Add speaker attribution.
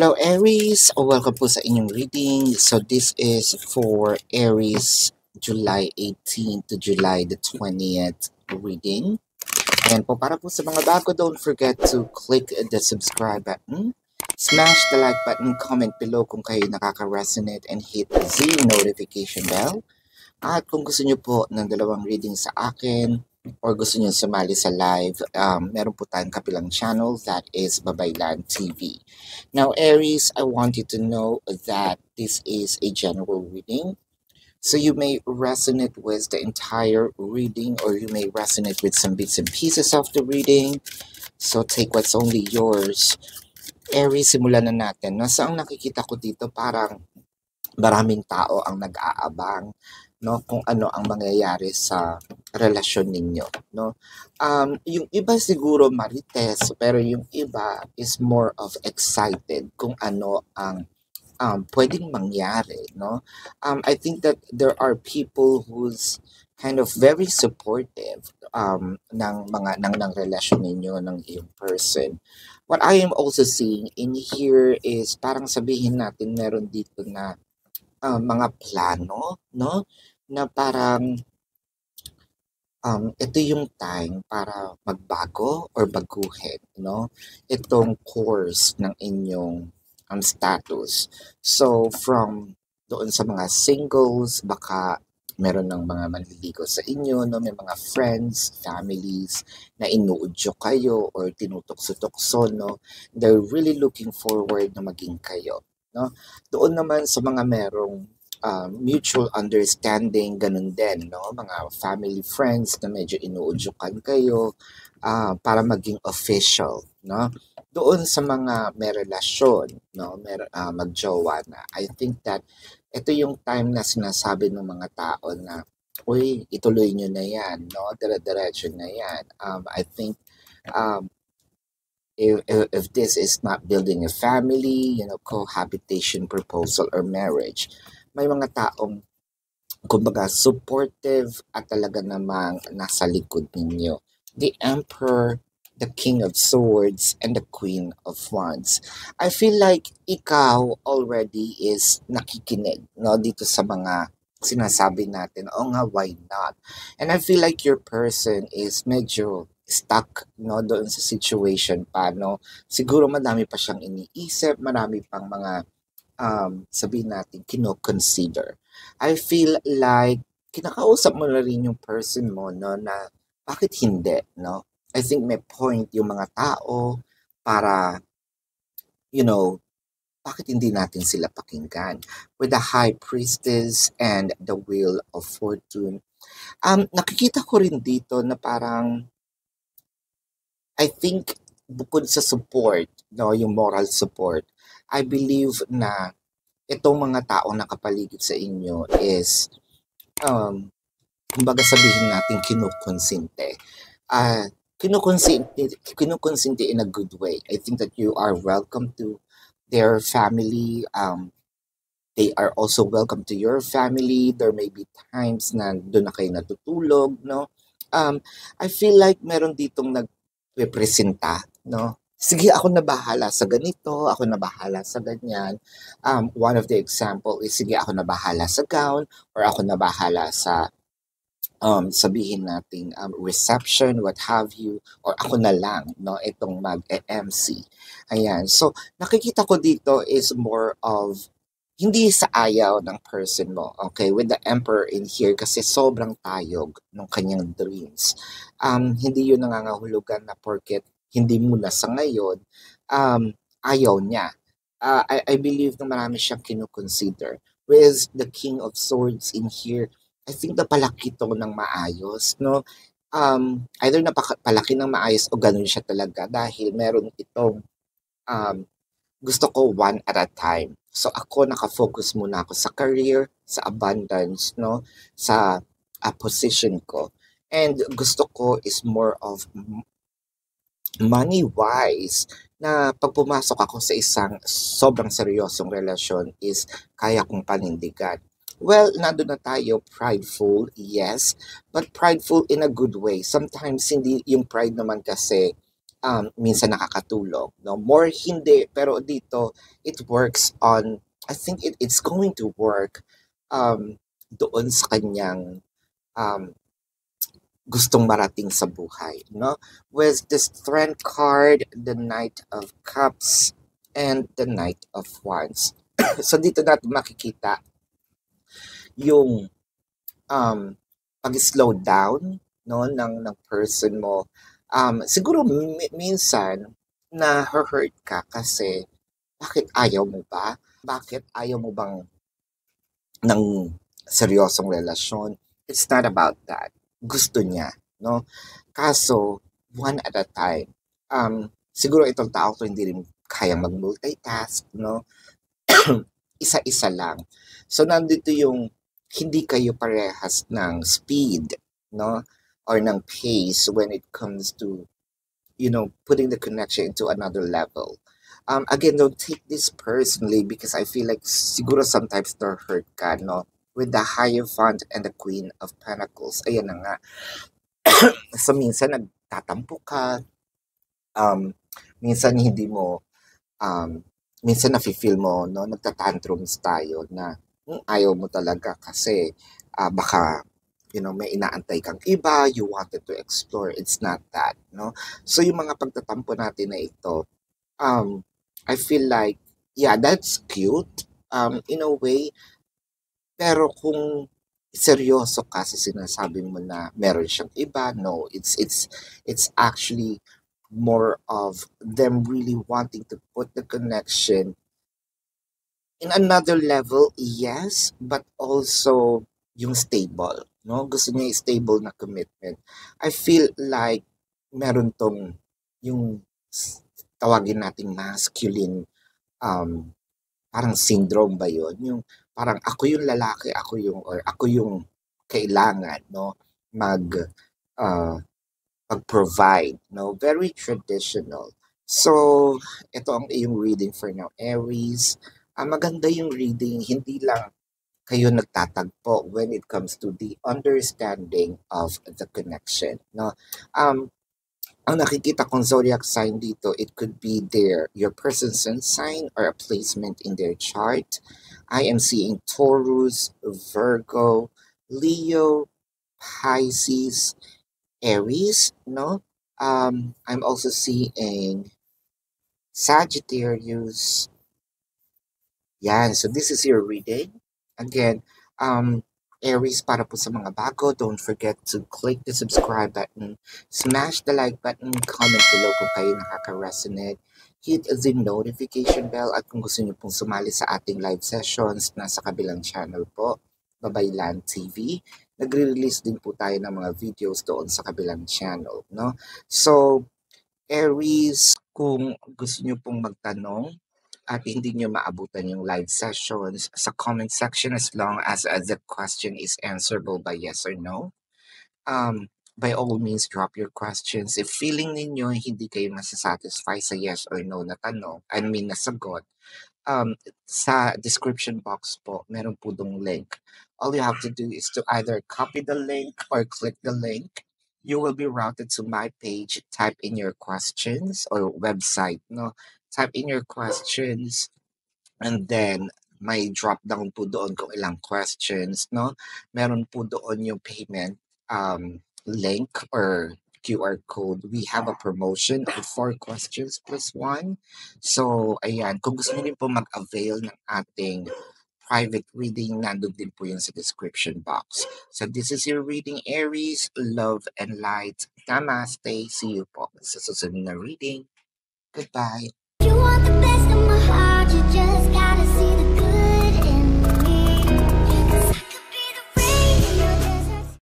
Speaker 1: Hello Aries, welcome po sa inyong reading. So this is for Aries July 18 to July the 20th reading. And po para po sa mga bago, don't forget to click the subscribe button, smash the like button, comment below kung kayo nakaka-resonate, and hit the notification bell. At kung gusto nyo po ng dalawang reading sa akin, or gusto nyo sumali sa live, meron po tayong kapilang channel that is Babaylan TV. Now, Aries, I want you to know that this is a general reading. So you may resonate with the entire reading, or you may resonate with some bits and pieces of the reading. So take what's only yours. Aries, simulan na natin. Nasa ang nakikita ko dito, parang maraming tao ang nag-aabang, no, kung ano ang mangyayari sa relasyon ninyo, no. Yung iba siguro marites, pero yung iba is more of excited kung ano ang pwedeng mangyari, no. I think that there are people who's kind of very supportive ng relasyon ninyo, ng iyong person. What I am also seeing in here is parang sabihin natin meron dito na mga plano, no, na parang ito yung time para magbago or baguhin, no, itong course ng inyong status. So from doon sa mga singles, baka meron ng mga manliligaw sa inyo, no, may mga friends, families na inuudyo kayo or tinutokso-tokso, no, they're really looking forward na maging kayo, no. Doon naman sa mga merong mutual understanding, ganun din, no? Mga family, friends na medyo inuudyukan kayo para maging official, no? Doon sa mga may relasyon, no? Magjowa na. I think that ito yung time na sinasabi ng mga tao na, uy, ituloy nyo na yan, no? Dire-diretso na yan. I think if this is not building a family, cohabitation proposal or marriage, may mga taong kumbaga supportive at talaga namang nasa likod ninyo. The Emperor, the King of Swords, and the Queen of Wands. I feel like ikaw already is nakikinig, no, dito sa mga sinasabi natin. O nga, why not? And I feel like your person is medyo stuck, no, doon sa situation pa, no. Siguro madami pa siyang iniisip, marami pang mga sabihin natin, kino-consider. I feel like kinakausap mo na rin yung person mo, no, na bakit hindi, no? I think may point yung mga tao para, bakit hindi natin sila pakinggan? With the High Priestess and the Wheel of Fortune, nakikita ko rin dito na parang, I think, bukod sa support, no, yung moral support, I believe na itong mga taong nakapaligid sa inyo is, kumbaga sabihin natin, kinukonsinte. Kinukonsinte in a good way. I think that you are welcome to their family. They are also welcome to your family. There may be times na doon na kayo natutulog, no? I feel like meron ditong nagrepresenta, no? Sige, ako na bahala sa ganito, ako na bahala sa ganyan. One of the example is, sige, ako na bahala sa gown, or ako na bahala sa, sabihin natin, reception, what have you, or ako na lang, no, itong mag-MC. Ayan, so nakikita ko dito is more of, hindi sa ayaw ng person mo, okay, with the Emperor in here, kasi sobrang tayog ng kanyang dreams. Hindi yun nangangahulugan na porket hindi mo na sa ngayon, ayaw niya. I believe na marami siyang kinukonsider. With the King of Swords in here, I think napalaki to ng maayos, no? Either napalaki ng maayos o ganun siya talaga dahil meron itong gusto ko one at a time. So ako, nakafocus muna ako sa career, sa abundance, no? Sa position ko. And gusto ko is more of money-wise, na pag pumasok ako sa isang sobrang seryosong relasyon is kaya kong panindigan. Well, nandun na tayo, prideful, yes, but prideful in a good way. Sometimes hindi yung pride naman kasi minsan nakakatulong, no? More hindi, pero dito, it works on, I think it's going to work doon sa kanyang um, gustong marating sa buhay, no? With the Strength card, the Knight of Cups, and the Knight of Wands. So dito natin makikita yung um, pag-slow down, no, ng person mo. Siguro minsan na hurt ka kasi bakit ayaw mo ba? Bakit ayaw mo bang ng seryosong relasyon? It's not about that. Gusto niya, no? Kaso, one at a time. Siguro itong tao to hindi rin kaya mag-multitask, no? Isa-isa lang. So, nandito yung hindi kayo parehas ng speed, no? Or ng pace when it comes to, putting the connection into another level. Again, don't take this personally because I feel like siguro sometimes na-hurt ka, no? With the Hierophant and the Queen of Pentacles. Ayan na nga. So, minsan nagtatampo ka. Minsan hindi mo, minsan nafe-feel mo, no? Nagtatantrums tayo na ayaw mo talaga kasi baka may inaantay kang iba, you wanted to explore. It's not that, no? So, yung mga pagtatampo natin na ito, I feel like, yeah, that's cute, in a way. Pero kung seryoso ka sa sinasabi mo na meron siyang iba, no, it's actually more of them really wanting to put the connection in another level, yes, but also yung stable, no? Gusto niya yung stable na commitment. I feel like meron tong yung tawagin nating masculine parang syndrome ba yun? Yung parang ako yung lalaki, ako yung kailangan, no? Uh, mag-provide, no? Very traditional. So, ito ang iyong reading for now, Aries. Maganda yung reading, hindi lang kayo nagtatagpo when it comes to the understanding of the connection, no? Ang nakikita kong zodiac sign dito, it could be your person's sun sign or a placement in their chart. I am seeing Taurus, Virgo, Leo, Pisces, Aries, no? I'm also seeing Sagittarius. Yan, so this is your reading. Again, Aries, para po sa mga bago, don't forget to click the subscribe button, smash the like button, comment below kung kayo nakaka-resonate, hit the notification bell at kung gusto niyo pong sumali sa ating live sessions, nasa kabilang channel po, Babaylan TV. Nagre-release din po tayo ng mga videos doon sa kabilang channel, no? So, Aries, kung gusto niyo pong magtanong, at hindi nyo maabutan yung live sessions sa comment section as long as the question is answerable by yes or no. By all means, drop your questions. If feeling ninyo hindi kayo masasatisfy sa yes or no na tanong, na sagot, sa description box po, meron po dong link. All you have to do is to either copy the link or click the link. You will be routed to my page. Type in your questions or website, no? Type in your questions and then may drop down po doon kung ilang questions, no? Meron po doon yung payment link or QR code. We have a promotion of 4 questions plus 1. So, ayan, kung gusto niyo din po mag-avail ng ating private reading, nandun din po yun sa description box. So, this is your reading, Aries, love and light. Namaste. See you po sa susunod na reading. Goodbye. You want the best of my heart, you just got